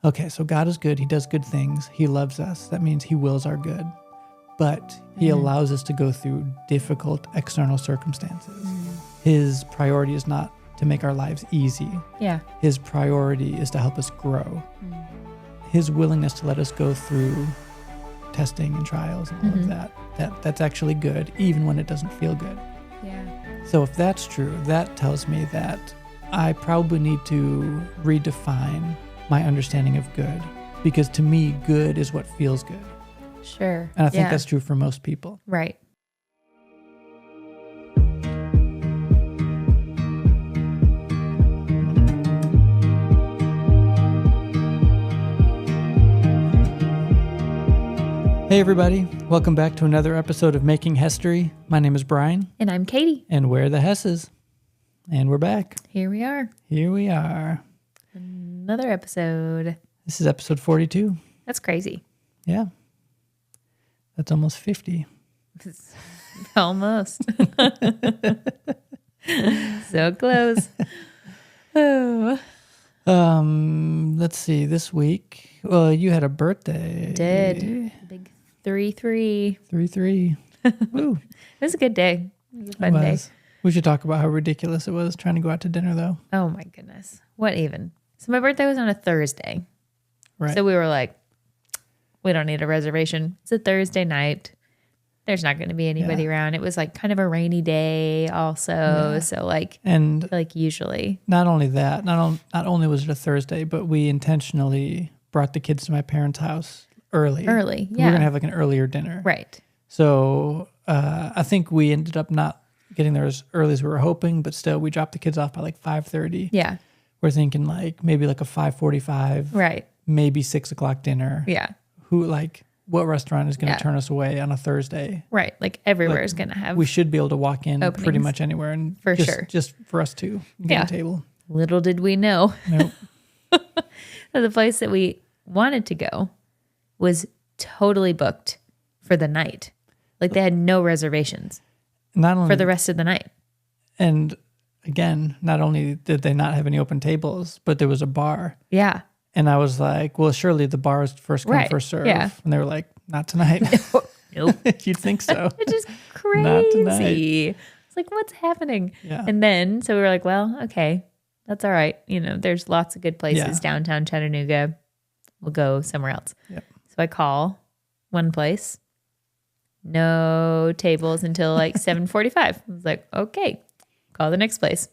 okay, so God is good. He does good things. He loves us. That means he wills our good. But he allows us to go through difficult external circumstances. His priority is not to make our lives easy. Yeah. His priority is to help us grow. His willingness to let us go through testing and trials and all of that's actually good, even when it doesn't feel good. Yeah. So if that's true, that tells me that I probably need to redefine my understanding of good, because to me, good is what feels good. Sure. And I think that's true for most people. Right. Hey everybody, welcome back to another episode of Making History. My name is Brian. And I'm Katie. And we're the Hesses. And we're back. Here we are. Here we are. Another episode. This is episode 42. That's crazy. Yeah. That's almost 50. Almost. So close. Oh. Let's see. This week, well, you had a birthday. Did. Big 3-3. 3-3. Woo. It was a good day. It was a fun day. We should talk about how ridiculous it was trying to go out to dinner, though. Oh my goodness. What even? So my birthday was on a Thursday. Right. So we were like, we don't need a reservation. It's a Thursday night. There's not going to be anybody around. It was like kind of a rainy day also. Yeah. So like, and like usually. Not only that, not only was it a Thursday, but we intentionally brought the kids to my parents' house early. Early, We were going to have like an earlier dinner. Right. So I think we ended up not getting there as early as we were hoping, but still we dropped the kids off by like 5:30. Yeah. We're thinking like maybe like a 5:45. Right. Maybe 6 o'clock dinner. Yeah. What restaurant is going to turn us away on a Thursday? Right. Like everywhere is going to have. We should be able to walk in openings. pretty much anywhere and For just, sure. just for us two get a table. Little did we know. Nope. So the place that we wanted to go was totally booked for the night. Like they had no reservations Not only for the rest of the night. And again, not only did they not have any open tables, but there was a bar. Yeah. And I was like, well, surely the bar is first come, first serve. Yeah. And they were like, not tonight. Nope. You'd think so. It's just Not tonight. crazy. It's like, what's happening? Yeah. And then, so we were like, well, okay, that's all right. You know, there's lots of good places downtown Chattanooga. We'll go somewhere else. Yep. So I call one place. No tables until like 7:45. I was like, okay, call the next place.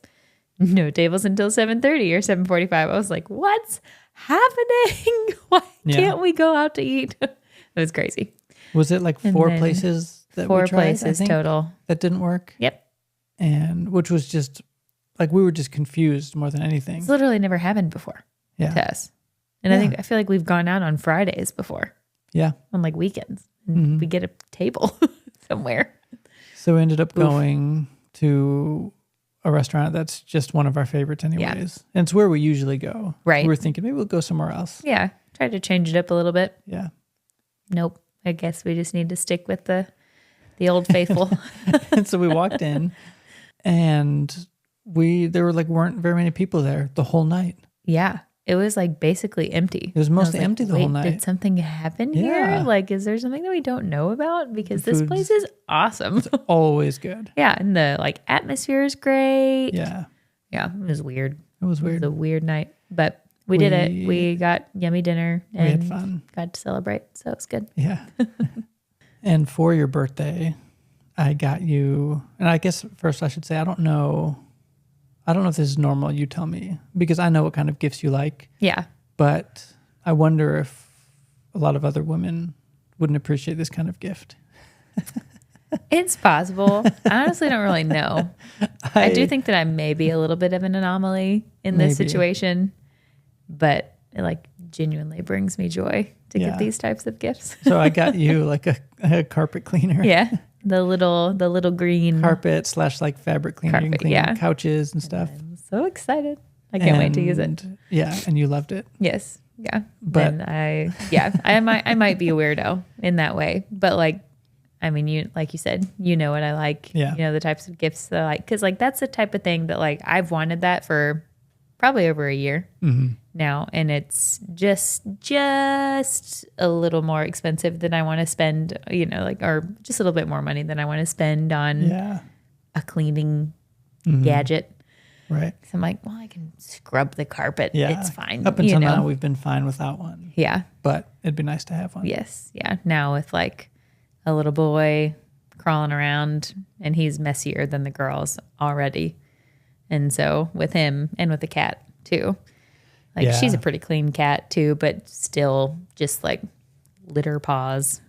No tables until 7:30 or 7:45. I was like, what's happening? Why can't we go out to eat? It was crazy. Was it like And four then places that Four we tried, I places think, total. that didn't work? Yep. And which was just like, we were just confused more than anything. It's literally never happened before to us. And I feel like we've gone out on Fridays before. Yeah. On like weekends. And we get a table somewhere. So we ended up going to a restaurant that's just one of our favorites anyways. Yeah. And it's where we usually go. Right. So we were thinking maybe we'll go somewhere else. Yeah. Tried to change it up a little bit. Yeah. Nope. I guess we just need to stick with the old faithful. And so we walked in and there were like weren't very many people there the whole night. Yeah. It was like basically empty. It was mostly empty the whole night. Did something happen Yeah. here? Like, is there something that we don't know about? Because The this food's- place is awesome. It's always good. Yeah. And the like atmosphere is great. Yeah. Yeah. It was weird. It was It weird. was a weird night, but we did it. We got yummy dinner and We had fun. got to celebrate. So it was good. Yeah. And for your birthday, I got you, and I guess first I should say, I don't know if this is normal. You tell me, because I know what kind of gifts you like, Yeah. but I wonder if a lot of other women wouldn't appreciate this kind of gift. It's possible. I honestly don't really know. I do think that I may be a little bit of an anomaly in this Maybe. situation, but it like genuinely brings me joy to Yeah. get these types of gifts. So I got you like a carpet cleaner. Yeah. The little green Carpet / like fabric cleaner. You can Carpet, clean yeah. couches and stuff. I'm so excited. I can't wait to use it. And, yeah. And you loved it. Yes. Yeah. But- And I might be a weirdo in that way, but like, I mean, you, like you said, you know what I like, Yeah. you know, the types of gifts that I like. Cause like, that's the type of thing that like, I've wanted that for probably over a year now, and it's just a little more expensive than I want to spend, or just a little bit more money than I want to spend on a cleaning gadget. Right. So I'm like, well, I can scrub the carpet. Yeah. It's fine. Up until now, we've been fine without one. Yeah. But it'd be nice to have one. Yes. Yeah. Now with like a little boy crawling around, and he's messier than the girls already. And so with him and with the cat too, like she's a pretty clean cat too, but still just like litter paws,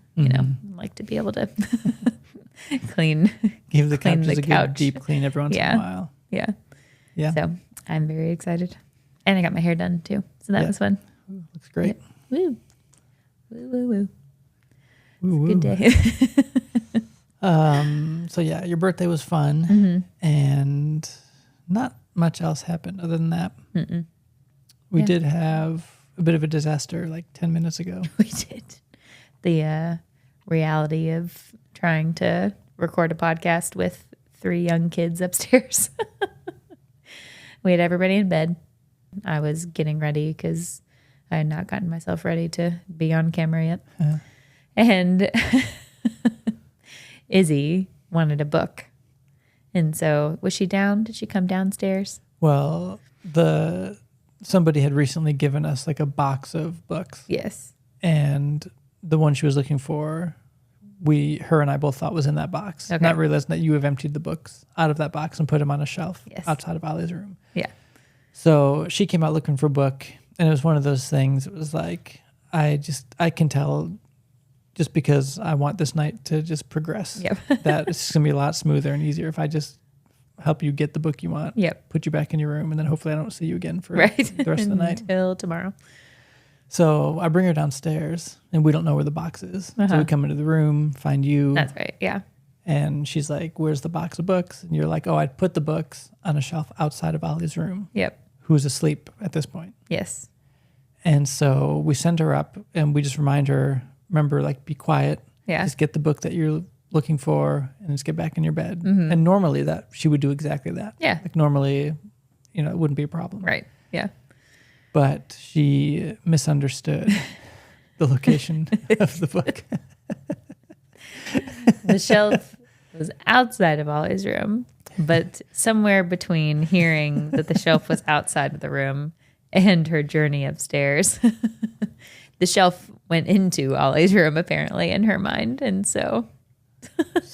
like to be able to clean. Give the clean couches the a couch. good deep clean every once in a while. Yeah. Yeah. So I'm very excited. And I got my hair done too. So that was fun. Ooh, looks great. Woo. Woo, woo, woo. Woo, woo. Good day. So yeah, your birthday was fun, and not much else happened other than that. We did have a bit of a disaster like 10 minutes ago. We did. The reality of trying to record a podcast with 3 young kids upstairs. We had everybody in bed. I was getting ready because I had not gotten myself ready to be on camera yet. And Izzy wanted a book. And so was she down? Did she come downstairs? Well, somebody had recently given us like a box of books. Yes. And the one she was looking for, her and I both thought was in that box. Okay. Not realizing that you have emptied the books out of that box and put them on a shelf outside of Ollie's room. Yeah. So she came out looking for a book, and it was one of those things. It was like, I can tell just because I want this night to just progress, that it's going to be a lot smoother and easier if I just help you get the book you want, put you back in your room, and then hopefully I don't see you again for the rest of the night. Until tomorrow. So I bring her downstairs, and we don't know where the box is. So we come into the room, find you. That's right, yeah. And she's like, where's the box of books? And you're like, oh, I'd put the books on a shelf outside of Ollie's room. Yep. Who's asleep at this point. Yes. And so we send her up, and we just remind her, remember, like, be quiet. Yeah. Just get the book that you're looking for and just get back in your bed. And normally that she would do exactly that. Yeah. Like normally, it wouldn't be a problem. Right. Yeah. But she misunderstood the location of the book. The shelf was outside of Ollie's room, but somewhere between hearing that the shelf was outside of the room and her journey upstairs, the shelf went into Ollie's room apparently in her mind. And so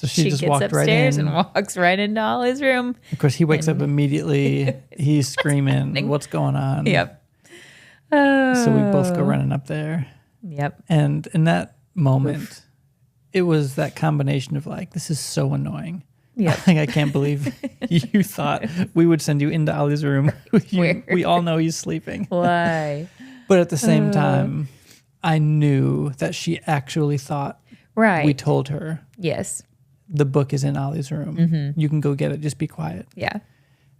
she just gets walked upstairs right in and walks right into Ollie's room. Of course, he wakes up immediately. He's screaming, what's going on? Yep. So we both go running up there. Yep. And in that moment, it was that combination of like, this is so annoying. Yeah. I can't believe you thought we would send you into Ollie's room. We all know he's sleeping. Why? But at the same time, I knew that she actually thought we told her. Yes. The book is in Ollie's room. You can go get it. Just be quiet. Yeah.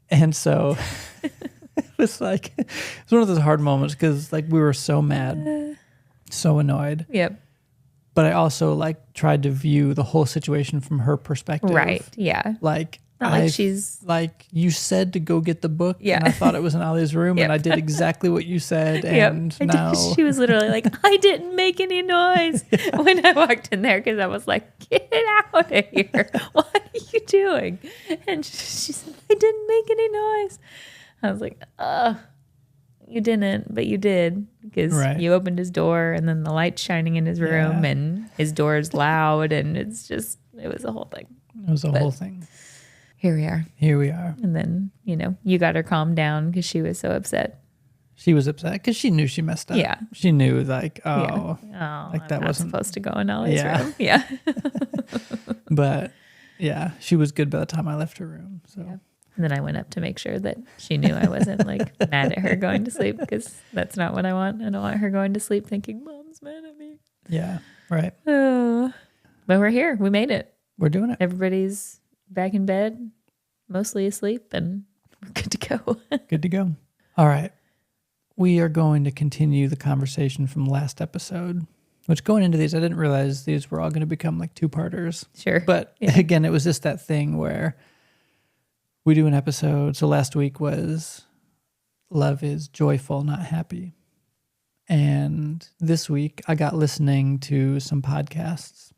And so it was like, it's one of those hard moments because like we were so mad, so annoyed. Yep. But I also like tried to view the whole situation from her perspective. Right. Yeah. Like, not like she's like, you said to go get the book. Yeah. And I thought it was in Ollie's room and I did exactly what you said. And now she was literally like, I didn't make any noise when I walked in there because I was like, get out of here. What are you doing? And she said, I didn't make any noise. I was like, you didn't, but you did because you opened his door and then the light's shining in his room and his door is loud and it was a whole thing. It was a whole thing. Here we are. Here we are. And then, you got her calmed down because she was so upset. She was upset because she knew she messed up. Yeah. She knew like, like that wasn't supposed to go in Ollie's room. Yeah. But yeah, she was good by the time I left her room. So. Yeah. And then I went up to make sure that she knew I wasn't like mad at her going to sleep because that's not what I want. I don't want her going to sleep thinking, Mom's mad at me. Yeah, right. But we're here. We made it. We're doing it. Everybody's back in bed, mostly asleep, and we're good to go. Good to go. All right. We are going to continue the conversation from last episode, which going into these, I didn't realize these were all going to become like two-parters. Sure. But again, it was just that thing where we do an episode. So last week was love is joyful, not happy. And this week I got listening to some podcasts,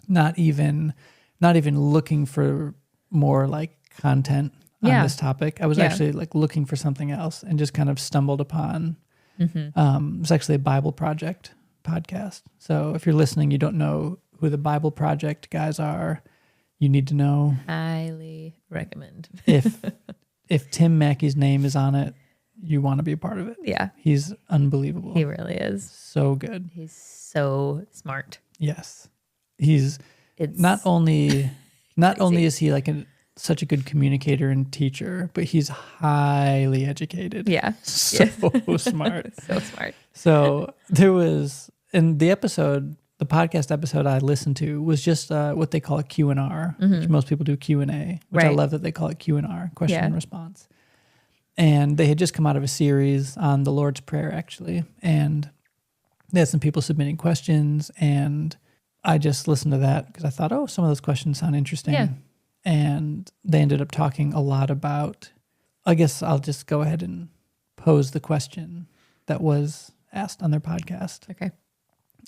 not even looking for more like content on this topic. I was actually like looking for something else and just kind of stumbled upon, it's actually a Bible Project podcast. So if you're listening, you don't know who the Bible Project guys are, you need to know. Highly recommend. If Tim Mackey's name is on it, you want to be a part of it. Yeah. He's unbelievable. He really is. So good. He's so smart. Yes. He's not only is he like such a good communicator and teacher, but he's highly educated. Yeah. So smart. So smart. So there was, in the podcast episode I listened to was just what they call a Q&R, which most people do Q&A, which I love that they call it Q&R, question and response. And they had just come out of a series on the Lord's Prayer, actually. And they had some people submitting questions. And I just listened to that because I thought, oh, some of those questions sound interesting. Yeah. And they ended up talking a lot about, I guess I'll just go ahead and pose the question that was asked on their podcast. Okay.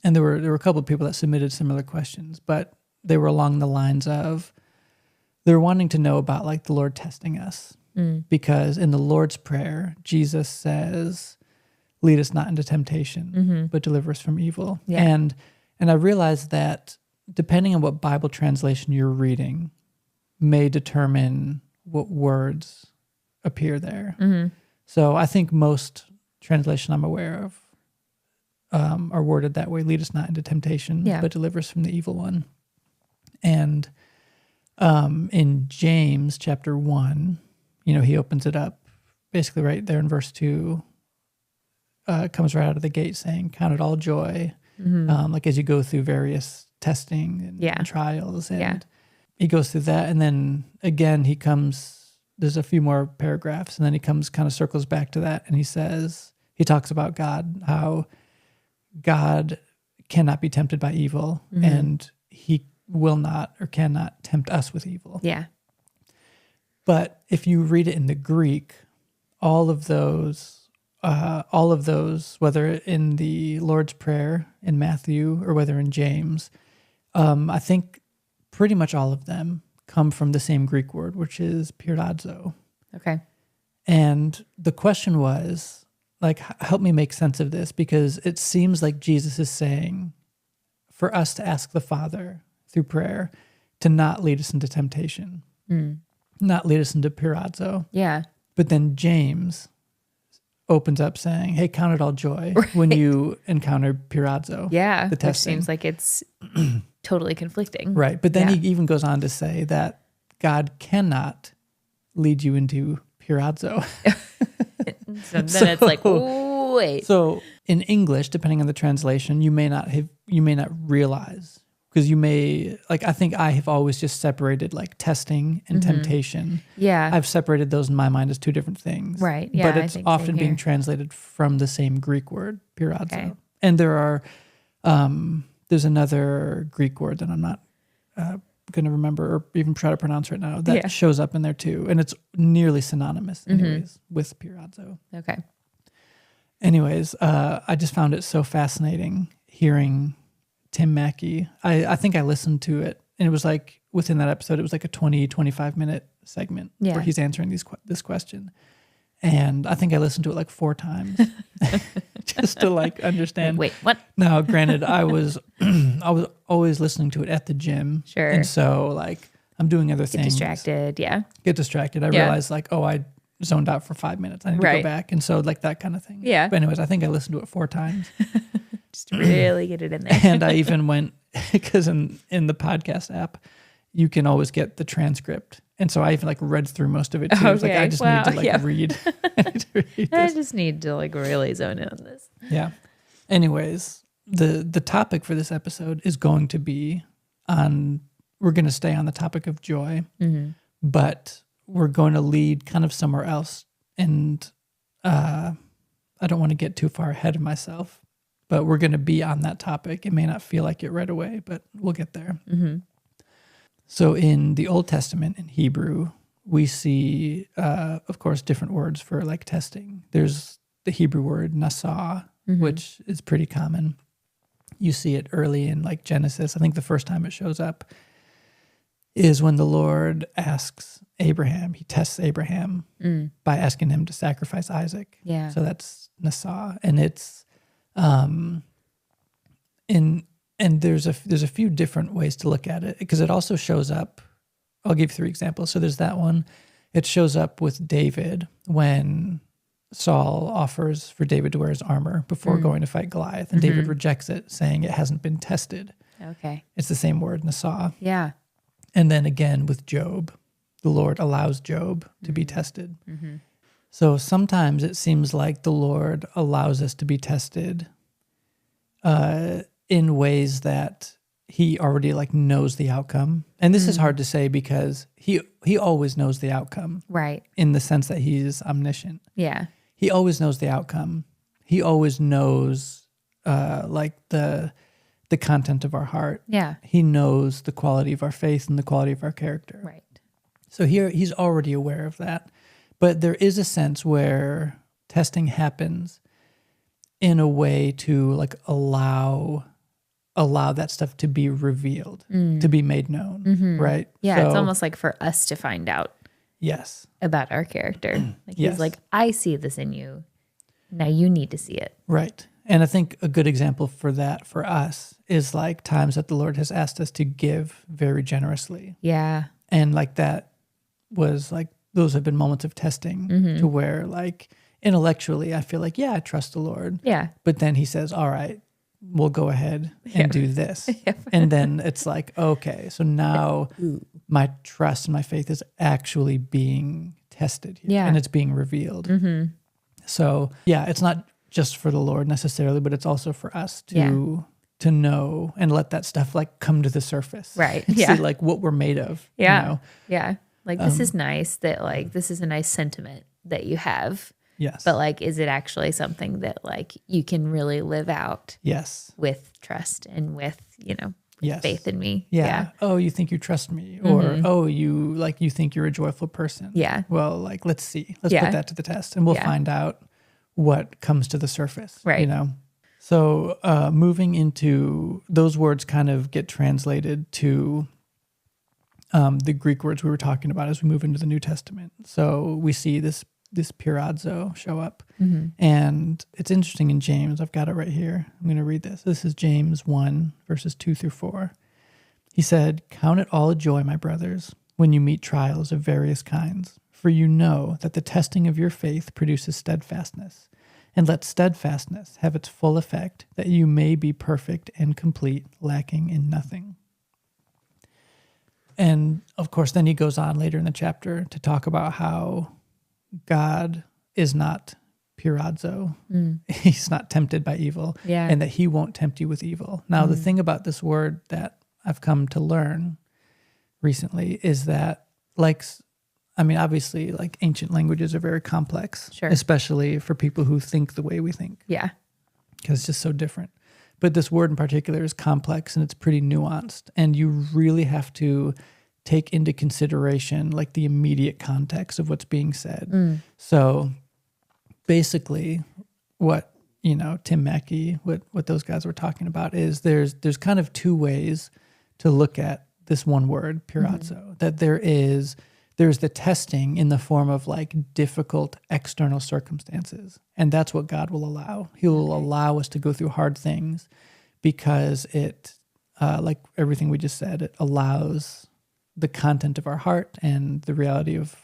And there were a couple of people that submitted similar questions, but they were along the lines of, they're wanting to know about like the Lord testing us. Because in the Lord's Prayer, Jesus says, lead us not into temptation, but deliver us from evil. Yeah. And I realized that depending on what Bible translation you're reading may determine what words appear there. So I think most translation I'm aware of are worded that way, lead us not into temptation, but deliver us from the evil one. And in James chapter 1, he opens it up basically right there in verse 2, comes right out of the gate saying, count it all joy, like as you go through various testing and trials. And he goes through that. And then again, there's a few more paragraphs, and then he kind of circles back to that. And he talks about God, how God cannot be tempted by evil, and he will not or cannot tempt us with evil. Yeah. But if you read it in the Greek, all of those, whether in the Lord's Prayer in Matthew or whether in James, I think pretty much all of them come from the same Greek word, which is piradzo. Okay. And the question was, like, help me make sense of this, because it seems like Jesus is saying for us to ask the Father through prayer to not lead us into temptation. Not lead us into piradzo. Yeah. But then James opens up saying, hey, count it all joy when you encounter piradzo. Yeah. The Which seems like it's totally conflicting. Right. But then he even goes on to say that God cannot lead you into piradzo. So then it's like, wait. So in English, depending on the translation, you may not realize, because you may, like, I think I have always just separated like testing and temptation. Yeah. I've separated those in my mind as two different things. Right. Yeah. But it's often being translated from the same Greek word, piradzo. Okay. And there's another Greek word that I'm not going to remember or even try to pronounce right now that shows up in there too. And it's nearly synonymous anyways with piradzo. Okay. Anyways, I just found it so fascinating hearing Tim Mackey. I think I listened to it, and it was like within that episode, it was like a 25 minute segment where he's answering this question. And I think I listened to it like 4 times just to like understand. Wait, what? Now, granted, I was always listening to it at the gym. Sure. And so like I'm doing other things. Get distracted. I realized like, oh, I zoned out for 5 minutes. I need to go back. And so like that kind of thing. Yeah. But anyways, I think I listened to it 4 times. Just really get it in there. And I even went, because in the podcast app, you can always get the transcript. And so I even like read through most of it too. Okay. I was like, I just need to like read. I just need to like really zone in on this. Yeah. Anyways, the topic for this episode is going to be we're going to stay on the topic of joy, but we're going to lead kind of somewhere else. And I don't want to get too far ahead of myself, but we're going to be on that topic. It may not feel like it right away, but we'll get there. So in the Old Testament, in Hebrew, we see, of course, different words for like testing. There's the Hebrew word nasah, which is pretty common. You see it early in like Genesis. I think the first time it shows up is when the Lord asks Abraham. He tests Abraham by asking him to sacrifice Isaac. Yeah. So that's nasah, and it's and there's a few different ways to look at it, because it also shows up. I'll give 3 examples. So there's that one. It shows up with David when Saul offers for David to wear his armor before going to fight Goliath, and David rejects it, saying it hasn't been tested. Okay. It's the same word, nasah. Yeah. And then again with Job, the Lord allows Job to be tested. So sometimes it seems like the Lord allows us to be tested in ways that he already like knows the outcome. And this is hard to say because he always knows the outcome. Right. In the sense that he's omniscient. Yeah. He always knows the outcome. He always knows like the content of our heart. Yeah. He knows the quality of our faith and the quality of our character. Right. So here he's already aware of that. But there is a sense where testing happens in a way to like allow that stuff to be revealed, to be made known, right? Yeah, So, it's almost like for us to find out yes, about our character. Like Yes. he's like, I see this in you. Now you need to see it. right. And I think a good example for that for us is like times that the Lord has asked us to give very generously. Yeah. And like that was like, those have been moments of testing to where like intellectually I feel like, yeah, I trust the Lord. Yeah. But then he says, all right, we'll go ahead and do this. And then it's like, okay, so now my trust and my faith is actually being tested here, Yeah. and it's being revealed. So yeah, it's not just for the Lord necessarily, but it's also for us to know and let that stuff like come to the surface. Right. And Yeah. see like what we're made of. Yeah. You know? Yeah. Like this is nice that like this is a nice sentiment that you have. Yes. But like is it actually something that like you can really live out yes. with trust and with, you know, Yes. faith in me? Yeah. Oh, you think you trust me, or oh, you think you're a joyful person. Yeah. Well, like let's see. Let's Yeah. put that to the test, and we'll Yeah. find out what comes to the surface. Right. You know. So moving into those words, kind of get translated to the Greek words we were talking about as we move into the New Testament. So we see this pirazo show up, and it's interesting in James. I've got it right here. I'm going to read this. This is James 1 verses 2-4. He said, "Count it all joy, my brothers, when you meet trials of various kinds, for you know that the testing of your faith produces steadfastness. And let steadfastness have its full effect, that you may be perfect and complete, lacking in nothing." And of course, then he goes on later in the chapter to talk about how God is not pirazo. He's not tempted by evil, Yeah. and that he won't tempt you with evil. Now, the thing about this word that I've come to learn recently is that, like, I mean, obviously, like ancient languages are very complex, Sure. especially for people who think the way we think, Yeah. because it's just so different. But this word in particular is complex and it's pretty nuanced, and you really have to take into consideration like the immediate context of what's being said. So basically what, you know, Tim Mackey, what those guys were talking about is there's kind of 2 ways to look at this one word, pirazo, that there's the testing in the form of like difficult external circumstances. And that's what God will allow. He will allow us to go through hard things because it, like everything we just said, it allows the content of our heart and the reality of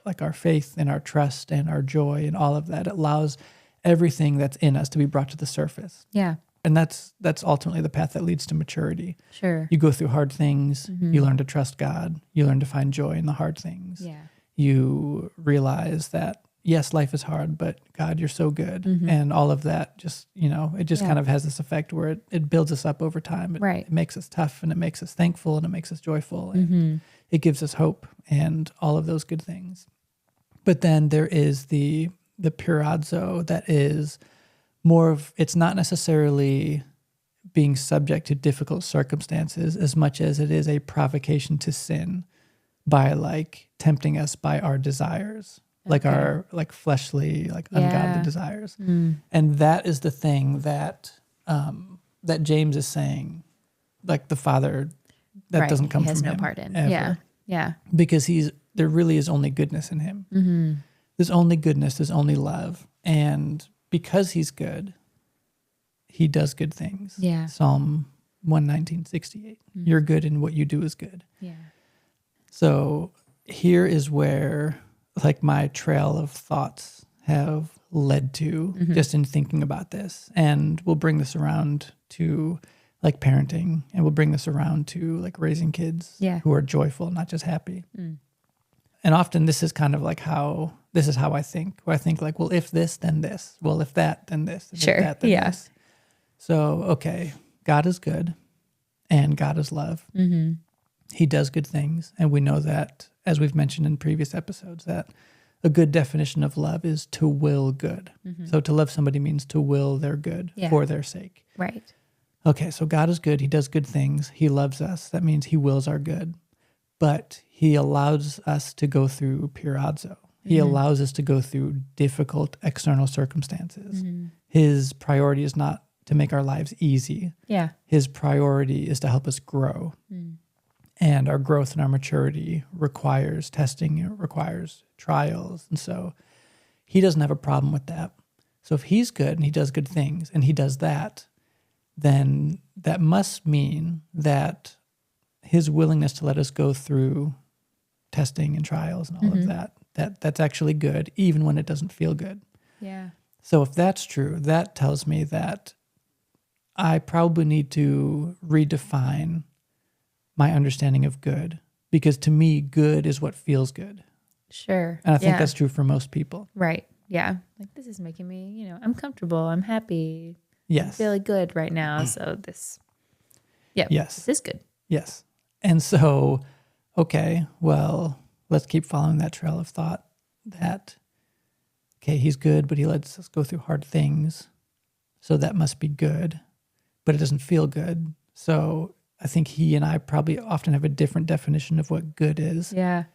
like our faith and our trust and our joy and all of that. It allows everything that's in us to be brought to the surface. Yeah. And that's ultimately the path that leads to maturity. Sure. You go through hard things, you learn to trust God, you learn to find joy in the hard things. Yeah. You realize that, yes, life is hard, but God, you're so good. And all of that just, you know, it just Yeah. kind of has this effect where it builds us up over time. Right. It makes us tough, and it makes us thankful, and it makes us joyful, and it gives us hope and all of those good things. But then there is the pirazo that is more of, it's not necessarily being subject to difficult circumstances as much as it is a provocation to sin by like tempting us by our desires, like Okay. our like fleshly, like ungodly Yeah. desires. And that is the thing that that James is saying, like the Father, that Right. doesn't come He has from no him part in. ever. Yeah. Yeah. Because there really is only goodness in him. There's only goodness, there's only love. And because he's good, he does good things. Yeah. Psalm 119:68. You're good and what you do is good. Yeah. So here is where like my trail of thoughts have led to just in thinking about this. And we'll bring this around to like parenting, and we'll bring this around to like raising kids Yeah. who are joyful, not just happy. And often this is kind of like how I think, where I think like, well, if this, then this. Well, if that, then this. And Sure. If that, then Yeah. this. So, okay, God is good and God is love. He does good things. And we know that, as we've mentioned in previous episodes, that a good definition of love is to will good. So to love somebody means to will their good Yeah. for their sake. Right. Okay, so God is good. He does good things. He loves us. That means he wills our good. But he allows us to go through pirazo. He allows us to go through difficult external circumstances. His priority is not to make our lives easy. Yeah. His priority is to help us grow. And our growth and our maturity requires testing, it requires trials. And so he doesn't have a problem with that. So if he's good and he does good things and he does that, then that must mean that his willingness to let us go through testing and trials and all of that's actually good, even when it doesn't feel good. Yeah. So if that's true, that tells me that I probably need to redefine my understanding of good, because to me, good is what feels good. Sure. And I think Yeah. that's true for most people. Right. Yeah. Like this is making me, I'm comfortable. I'm happy. Yes. Feeling good right now. So this, Yes. this is good. Yes. And so, okay, well, let's keep following that trail of thought that, okay, he's good, but he lets us go through hard things. So that must be good, but it doesn't feel good. So I think he and I probably often have a different definition of what good is. Yeah.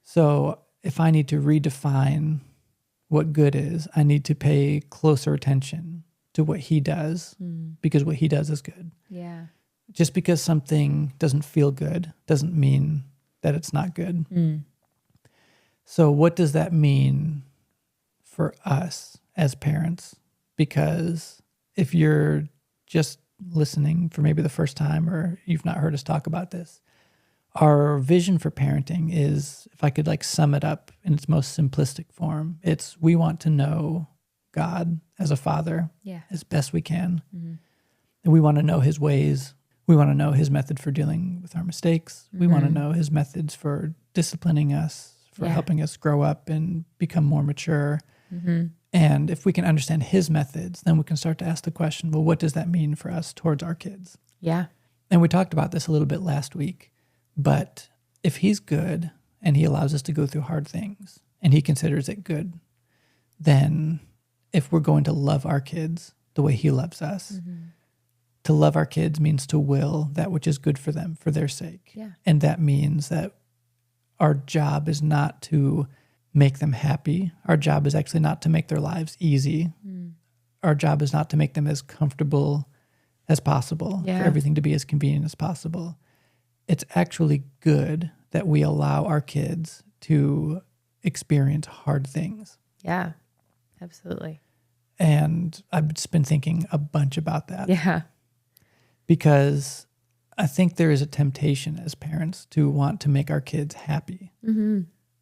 So if I need to redefine what good is, I need to pay closer attention to what he does, because what he does is good. Yeah. Just because something doesn't feel good doesn't mean that it's not good. So what does that mean for us as parents? Because if you're just listening for maybe the first time, or you've not heard us talk about this, our vision for parenting is, if I could like sum it up in its most simplistic form, it's we want to know God as a father Yeah. as best we can. And we want to know his ways. We want to know his method for dealing with our mistakes. We want to know his methods for disciplining us, for Yeah. helping us grow up and become more mature. And if we can understand his methods, then we can start to ask the question, well, what does that mean for us towards our kids? Yeah. And we talked about this a little bit last week, but if he's good and he allows us to go through hard things and he considers it good, then if we're going to love our kids the way he loves us, to love our kids means to will that which is good for them for their sake. Yeah. And that means that our job is not to make them happy. Our job is actually not to make their lives easy. Our job is not to make them as comfortable as possible, Yeah. for everything to be as convenient as possible. It's actually good that we allow our kids to experience hard things. Yeah. Absolutely. And I've just been thinking a bunch about that. Yeah. Because I think there is a temptation as parents to want to make our kids happy.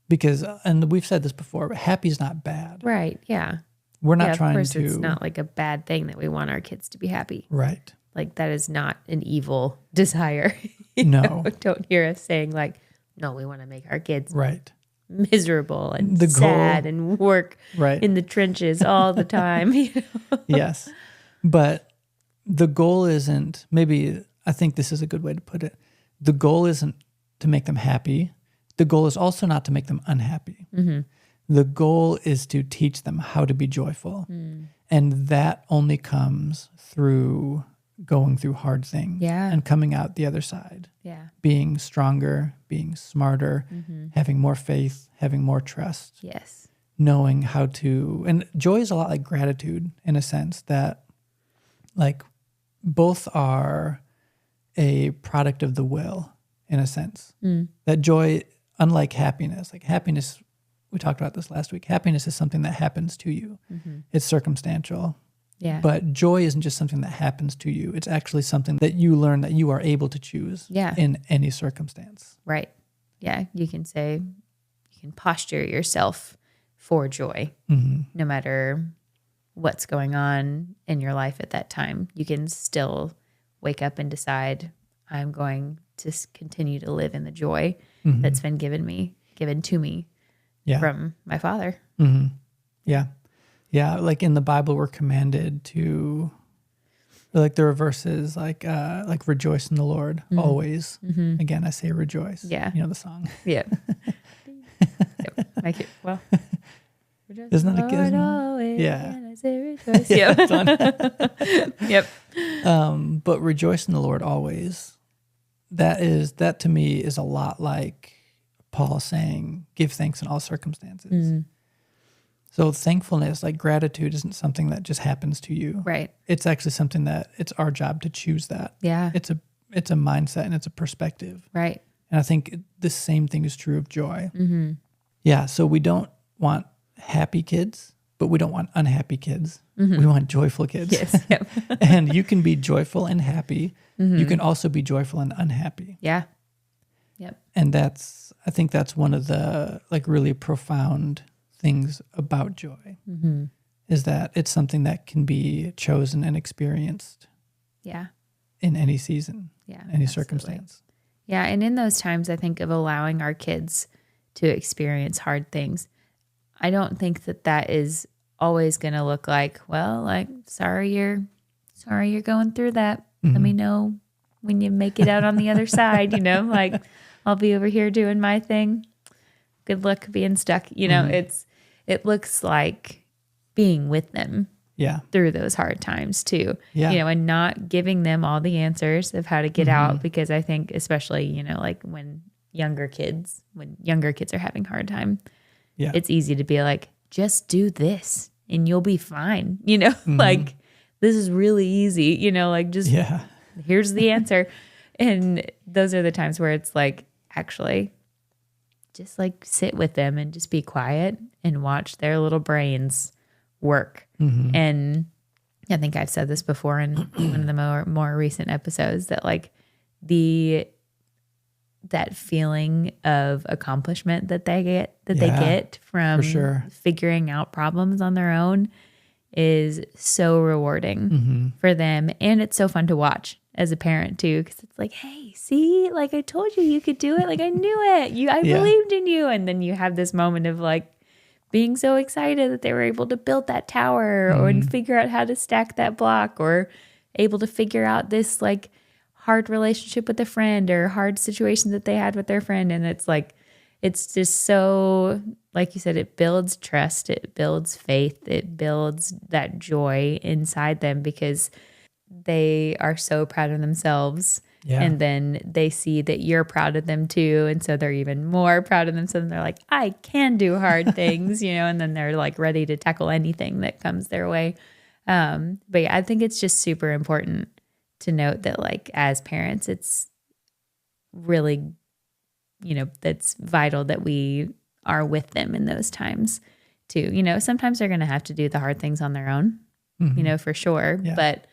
Because, and we've said this before, but happy is not bad. Right. Yeah. We're not Yeah, of trying course, to. it's not like a bad thing that we want our kids to be happy. Right. Like that is not an evil desire. No. Don't hear us saying like, no, we want to make our kids Right. miserable and The goal- sad and work Right. in the trenches all the time. Yes. But the goal isn't, maybe I think this is a good way to put it. The goal isn't to make them happy. The goal is also not to make them unhappy. The goal is to teach them how to be joyful. And that only comes through going through hard things Yeah. and coming out the other side, Yeah. being stronger, being smarter, having more faith, having more trust, Yes. knowing how to, and joy is a lot like gratitude in a sense that like both are a product of the will in a sense. That joy, unlike happiness, like happiness, we talked about this last week, happiness is something that happens to you. It's circumstantial. Yeah. But joy isn't just something that happens to you. It's actually something that you learn that you are able to choose Yeah. in any circumstance. Right. Yeah. You can posture yourself for joy, no matter what's going on in your life at that time. You can still wake up and decide, I'm going to continue to live in the joy that's been given to me Yeah. from my Father. Yeah. Yeah. Like in the Bible, we're commanded to, like there are verses like rejoice in the Lord always. Again, I say rejoice. Yeah. You know the song. Yeah. Make it, well, rejoice Isn't in that the a Lord good? always, Yeah. and I say rejoice. Yep. But rejoice in the Lord always. That to me is a lot like Paul saying, give thanks in all circumstances. So thankfulness, like gratitude, isn't something that just happens to you. Right. It's actually something that it's our job to choose that. Yeah. It's a mindset and it's a perspective. Right. And I think the same thing is true of joy. Yeah. So we don't want happy kids, but we don't want unhappy kids. We want joyful kids. Yes. Yep. And you can be joyful and happy. You can also be joyful and unhappy. Yeah. Yep. And I think that's one of the like really profound things about joy is that it's something that can be chosen and experienced Yeah. in any season, Yeah. any absolutely. circumstance. Yeah. And in those times, I think of allowing our kids to experience hard things. I don't think that is always going to look like, well, like, sorry you're going through that. Let me know when you make it out on the other side, like I'll be over here doing my thing. Good luck being stuck. It looks like being with them Yeah. through those hard times too. Yeah. And not giving them all the answers of how to get out, because I think especially, like when younger kids are having a hard time, Yeah. it's easy to be like, just do this and you'll be fine. Like this is really easy, like just Yeah. here's the answer. And those are the times where it's like, actually just like sit with them and just be quiet and watch their little brains work. And I think I've said this before in one of the more recent episodes that like that feeling of accomplishment that they get from for sure. figuring out problems on their own is so rewarding for them. And it's so fun to watch as a parent too, because it's like, hey, see, like I told you could do it. Like I knew it. I believed in you. And then you have this moment of like being so excited that they were able to build that tower or figure out how to stack that block, or able to figure out this like hard relationship with a friend or hard situation that they had with their friend. And it's like, it's just so, like you said, it builds trust, it builds faith, it builds that joy inside them because they are so proud of themselves. Yeah. And then they see that you're proud of them too. And so they're even more proud of themselves. And they're like, I can do hard things, and then they're like ready to tackle anything that comes their way. But yeah, I think it's just super important to note that like as parents, it's really, that's vital that we are with them in those times too. Sometimes they're going to have to do the hard things on their own, for sure. Yeah. But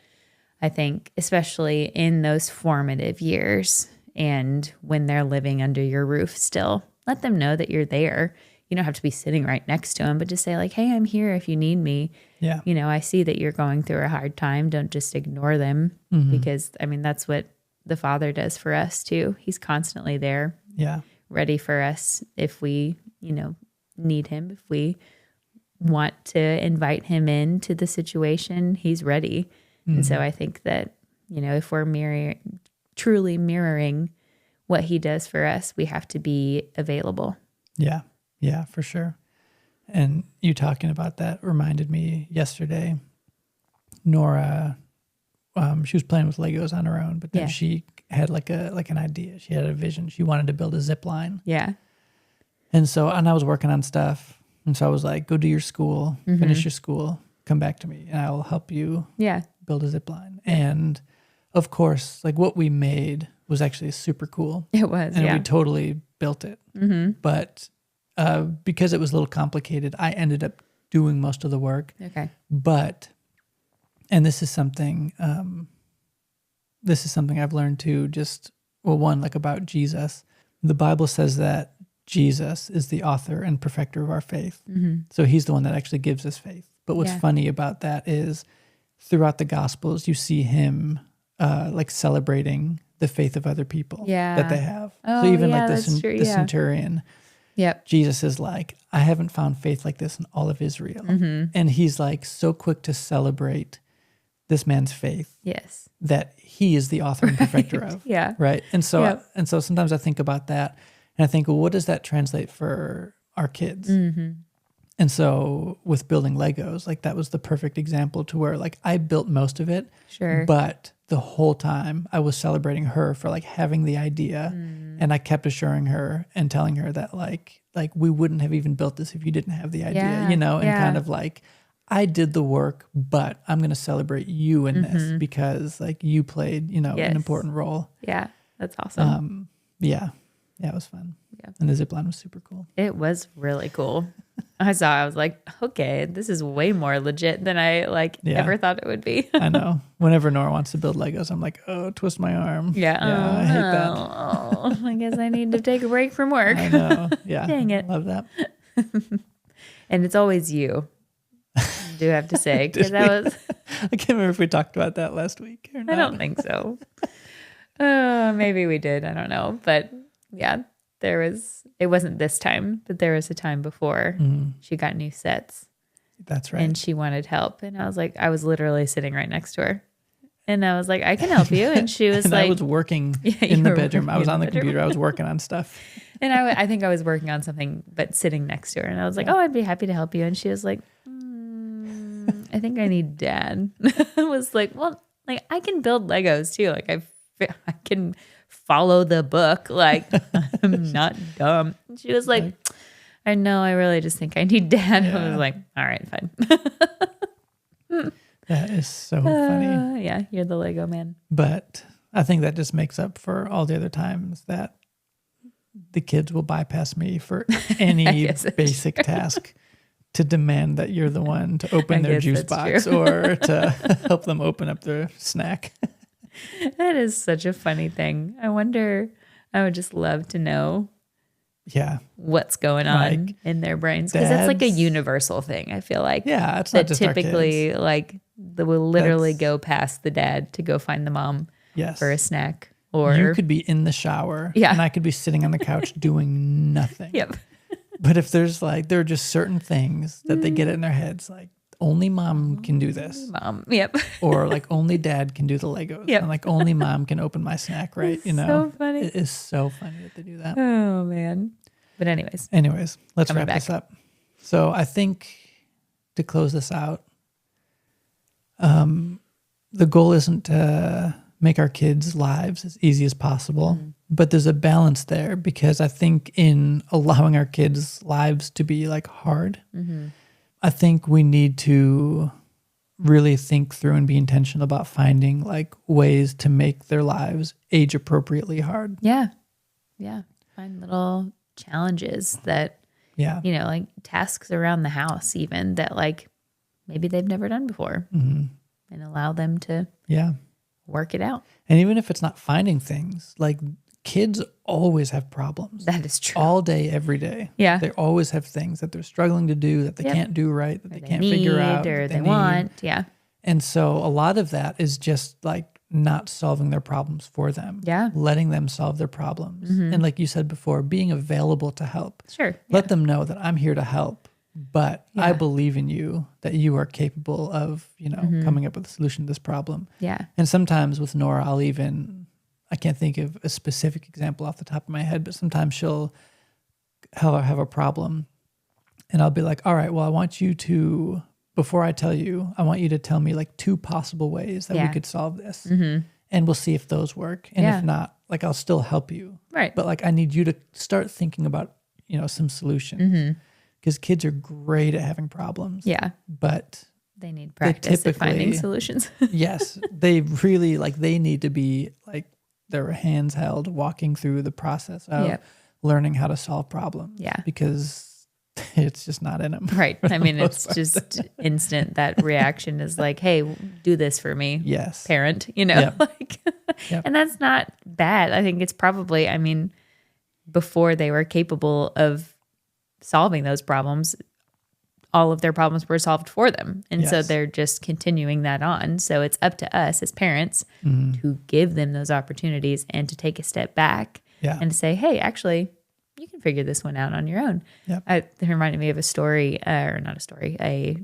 I think especially in those formative years and when they're living under your roof still, let them know that you're there. You don't have to be sitting right next to them, but just say like, hey, I'm here if you need me. Yeah. I see that you're going through a hard time. Don't just ignore them because that's what the Father does for us too. He's constantly there. Yeah. Ready for us if we, need him, if we want to invite him into the situation, he's ready. And so I think that, if we're truly mirroring what he does for us, we have to be available. Yeah. Yeah, for sure. And you talking about that reminded me yesterday, Nora she was playing with Legos on her own, but then Yeah. she had like an idea. She had a vision. She wanted to build a zip line. Yeah. And I was working on stuff. And so I was like, go do your school, finish your school, come back to me and I will help you Yeah. build a zip line. And of course, like what we made was actually super cool. It was. And Yeah. we totally built it. But because it was a little complicated, I ended up doing most of the work. Okay. But, and this is something I've learned too, one, like about Jesus. The Bible says that Jesus is the author and perfecter of our faith. So he's the one that actually gives us faith. But what's Yeah. funny about that is throughout the Gospels, you see him like celebrating the faith of other people that they have. Oh, so even yeah, like that's true, the yeah. centurion, Yep. Jesus is like, I haven't found faith like this in all of Israel. And he's like so quick to celebrate this man's faith Yes. that he is the author and perfecter of. Yeah. Right. And so Yep. sometimes I think about that and I think, well, what does that translate for our kids? And so with building Legos, like that was the perfect example to where like I built most of it, Sure. but the whole time I was celebrating her for like having the idea and I kept assuring her and telling her that like we wouldn't have even built this if you didn't have the idea, Yeah, and yeah. kind of like I did the work, but I'm going to celebrate you in this because like you played, Yes. an important role. Yeah. That's awesome. Yeah, it was fun. Yeah. And the zip line was super cool. It was really cool. I was like, okay, this is way more legit than I Yeah. ever thought it would be. I know. Whenever Nora wants to build Legos, I'm like, oh, twist my arm. Yeah. I hate that. Oh, I guess I need to take a break from work. I know. Yeah. Dang it. Love that. And it's always you. I do have to say, because that was, I can't remember if we talked about that last week or not. I don't think so. Maybe we did. I don't know. But yeah, it wasn't this time, but there was a time before she got new sets That's right. and she wanted help. And I was literally sitting right next to her. And I was like, I can help you. And she was and like, I was working Yeah, in you the were bedroom. I was working on in the the bedroom. computer. I was working on stuff. and I think I was working on something, but sitting next to her. And I was like, oh, I'd be happy to help you. And she was like, I think I need Dad. I was like, well, like I can build Legos too. Like I can follow the book. Like I'm not dumb. And she was like, I know. I really just think I need Dad. I Yeah. was like, all right, fine. That is so funny. Yeah, you're the Lego man. But I think that just makes up for all the other times that the kids will bypass me for any guess that's basic task to demand that you're the one to open I their guess juice that's box true. or to help them open up their snack. That is such a funny thing. I wonder. I would just love to know Yeah. what's going on Like, in their brains because that's like a dads- universal thing. I feel like Yeah. It's not that just our typically kids. like they will literally That's- go past the dad to go find the mom Yes. for a snack or You could be in the shower Yeah. and I could be sitting on the couch doing nothing. yep. But if there are just certain things that they get in their heads, like only mom can do this, Mom. Yep. or like only dad can do the Legos, Yep. and like only mom can open my snack, right? It's so funny. It is so funny that they do that. Oh man. But anyways, Anyways, let's Coming wrap back. this up. So I think to close this out, the goal isn't to make our kids' lives as easy as possible, but there's a balance there because I think in allowing our kids' lives to be like hard, I think we need to really think through and be intentional about finding like ways to make their lives age appropriately hard. yeah. Find little challenges that, Yeah. like tasks around the house, even that like maybe they've never done before and allow them to Yeah. work it out. And even if it's not finding things, like kids always have problems That is true. all day, every day. Yeah. They always have things that they're struggling to do that they Yep. can't do right, that Or they they can't need, figure out. or that they need. want. Yeah. And so a lot of that is just like not solving their problems for them. Yeah. Letting them solve their problems. And like you said before, being available to help. Sure. Let them know that I'm here to help, but I Yeah. believe in you, that you are capable of, coming up with a solution to this problem. Yeah. And sometimes with Nora, I can't think of a specific example off the top of my head, but sometimes she'll have a problem and I'll be like, all right, well, I want you to before I tell you, I want you to tell me like 2 possible ways that we could solve this. And we'll see if those work. And if not, like I'll still help you. Right. But like I need you to start thinking about, some solutions. Because kids are great at having problems. Yeah. But they need practice at finding solutions. Yes. They really they need to be like their hands held walking through the process of learning how to solve problems. Yeah. Because it's just not in them. Right. I mean, it's just instant. That reaction is like, hey, do this for me. Yes. Parent, Yep. And that's not bad. I think it's probably, before they were capable of solving those problems, all of their problems were solved for them. And so they're just continuing that on. So it's up to us as parents to give them those opportunities and to take a step back and to say, hey, actually, you can figure this one out on your own. Yep. It reminded me of a story, or not a story, a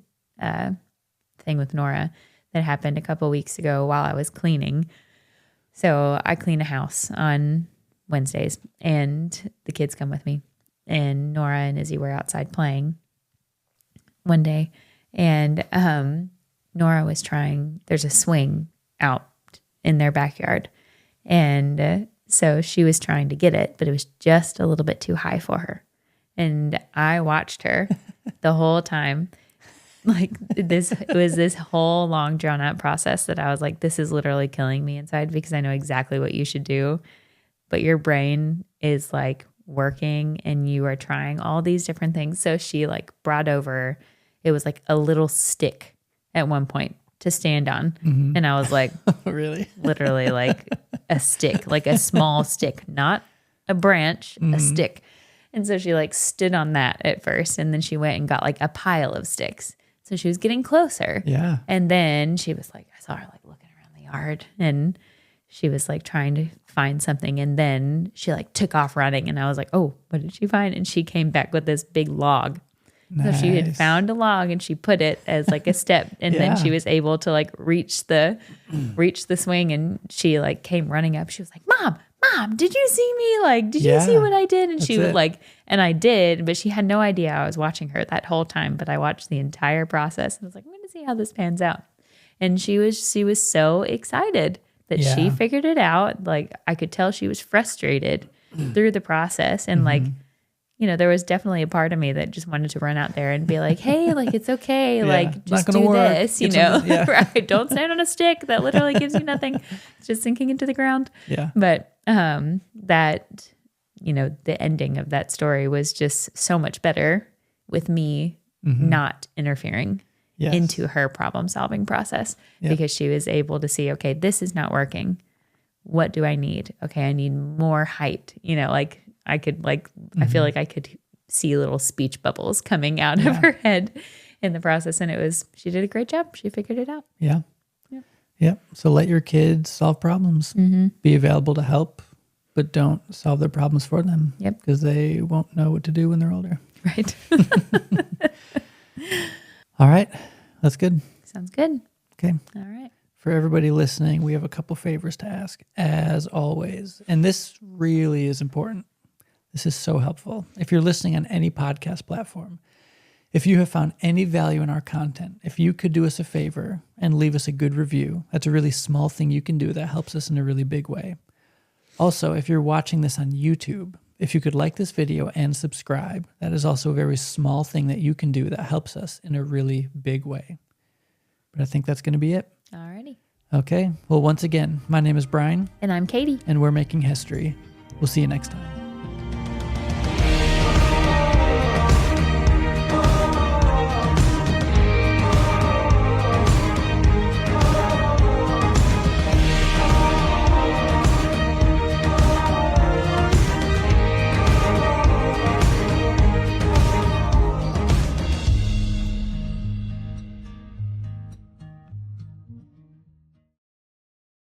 thing with Nora that happened a couple of weeks ago while I was cleaning. So I clean a house on Wednesdays, and the kids come with me. And Nora and Izzy were outside playing one day, and Nora was there's a swing out in their backyard, and so she was trying to get it, but it was just a little bit too high for her. And I watched her the whole time. Like it was this whole long drawn out process that I was like, this is literally killing me inside, because I know exactly what you should do, but your brain is like working and you are trying all these different things. So she like brought over, it was like a little stick at one point to stand on. And I was like, really? Literally like a stick, like a small stick, not a branch, a stick. And so she like stood on that at first, and then she went and got like a pile of sticks. So she was getting closer. Yeah. And then she was like, I saw her like looking around the yard, and she was like trying to find something. And then she like took off running, and I was like, oh, what did she find? And she came back with this big log. Nice. So she had found a log, and she put it as like a step, and then she was able to like reach the swing, and she like came running up. She was like, Mom, did you see me? Like, did you see what I did? And she was like, and I did, but she had no idea I was watching her that whole time. But I watched the entire process, and I was like, I'm going to see how this pans out. And she was so excited that she figured it out. Like I could tell she was frustrated through the process, and like, there was definitely a part of me that just wanted to run out there and be like, hey, like, it's okay. Like, just do this, right? Don't stand on a stick. That literally gives you nothing. It's just sinking into the ground. Yeah. But that, the ending of that story was just so much better with me not interfering into her problem solving process, because she was able to see, okay, this is not working. What do I need? Okay, I need more height. Like I could I feel like I could see little speech bubbles coming out of her head in the process. And she did a great job. She figured it out. Yeah. Yep. So let your kids solve problems. Be available to help, but don't solve their problems for them. Yep. Because they won't know what to do when they're older. Right. All right. That's good. Sounds good. Okay. All right. For everybody listening, we have a couple favors to ask, as always. And this really is important. This is so helpful. If you're listening on any podcast platform, if you have found any value in our content, if you could do us a favor and leave us a good review, that's a really small thing you can do that helps us in a really big way. Also, if you're watching this on YouTube, if you could like this video and subscribe, that is also a very small thing that you can do that helps us in a really big way. But I think that's going to be it. Alrighty. Okay. Well, once again, my name is Brian. And I'm Katie. And we're making history. We'll see you next time.